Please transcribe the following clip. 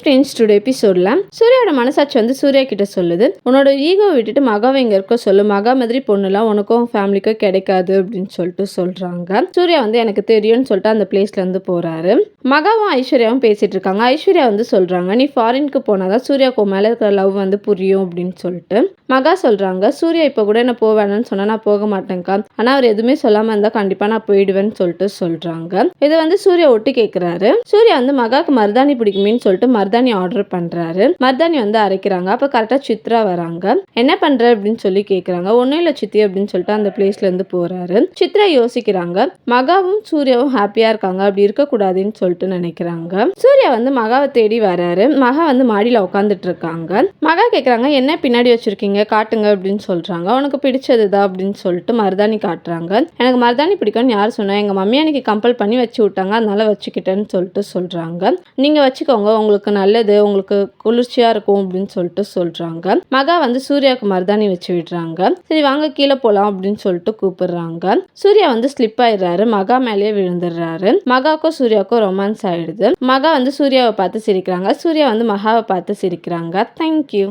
Friends, today எபிசோட்ல சூர்யாவோட மனசாட்சி வந்து சூர்யா கிட்ட சொல்லுது, உன்னோட ஈகோ விட்டுட்டு மகாவை இங்க இருக்க சொல்லு, மகா மாதிரி பொண்ணுலாம் உனக்கும் ஃபேமிலிக்கும் கிடைக்காது அப்படின்னு சொல்லிட்டு சொல்றாங்க. சூர்யா வந்து எனக்கு தெரியும்னு சொல்லிட்டு அந்த பிளேஸ்ல இருந்து போறாரு. மகாவும் ஐஸ்வர்யாவும் பேசிட்டு இருக்காங்க. ஐஸ்வர்யா வந்து சொல்றாங்க, நீ ஃபாரினுக்கு போனாதான் சூர்யாவுக்கு மேல இருக்கிற லவ் வந்து புரியும் அப்படின்னு சொல்லிட்டு. மகா சொல்றாங்க, சூர்யா இப்ப கூட என்ன போவேன்னு சொன்னா நான் போக மாட்டேங்க்கா, ஆனா அவர் எதுவுமே சொல்லாம இருந்தா கண்டிப்பா நான் போயிடுவேன்னு சொல்லிட்டு சொல்றாங்க. இதை வந்து சூர்யா ஒட்டு கேட்கிறாரு. சூர்யா வந்து மகாக்கு மருதாணி பிடிக்குமேன்னு சொல்லிட்டு மருதாணி ஆர்டர் பண்றாரு. மருதாணி வந்து அரைக்கிறாங்க. அப்ப கரெக்டா சித்ரா வராங்க. என்ன பண்ற அப்படின்னு சொல்லி கேக்குறாங்க. ஒன்னும் இல்ல சித்தி அப்படின்னு சொல்லிட்டு அந்த பிளேஸ்ல இருந்து போறாரு. சித்ரா யோசிக்கிறாங்க, மகாவும் சூர்யாவும் ஹாப்பியா இருக்காங்க, அப்படி இருக்க கூடாதுன்னு சொல்லிட்டு நினைக்கிறாங்க. சூர்யா வந்து மகாவை தேடி வராரு. மகா வந்து மாடியில உட்காந்துட்டு இருக்காங்க. மகா கேக்குறாங்க, என்ன பின்னாடி வச்சிருக்கீங்க காட்டுங்க அப்படின்னு சொல்றாங்க. உனக்கு பிடிச்சதுதான் அப்படின்னு சொல்லிட்டு மருதாணி காட்டுறாங்க. எனக்கு மருதாணி பிடிக்கும்னு யார் சொன்னா, எங்க மம்மி அன்னைக்கு கம்பல் பண்ணி வச்சு விட்டாங்க, அதனால வச்சுக்கிட்டேன்னு சொல்லிட்டு சொல்றாங்க. நீங்க வச்சுக்கோங்க, உங்களுக்கு நல்லது, உங்களுக்கு குளிர்ச்சியா இருக்கும் அப்படின்னு சொல்லிட்டு சொல்றாங்க. மகா வந்து சூர்யாவுக்கு மருதாணி வச்சு விடுறாங்க. சரி வாங்க கீழே போலாம் அப்படின்னு சொல்லிட்டு கூப்பிடுறாங்க. சூர்யா வந்து ஸ்லிப் ஆயிடுறாரு. மகா மேலேயே விழுந்துடுறாரு. மகாவுக்கும் சூர்யாவுக்கும் ரொமான்ஸ் ஆயிடுது. மகா வந்து சூர்யாவை பார்த்து சிரிக்கிறாங்க. சூர்யா வந்து மகாவை பார்த்து சிரிக்கிறாங்க. தேங்க்யூ.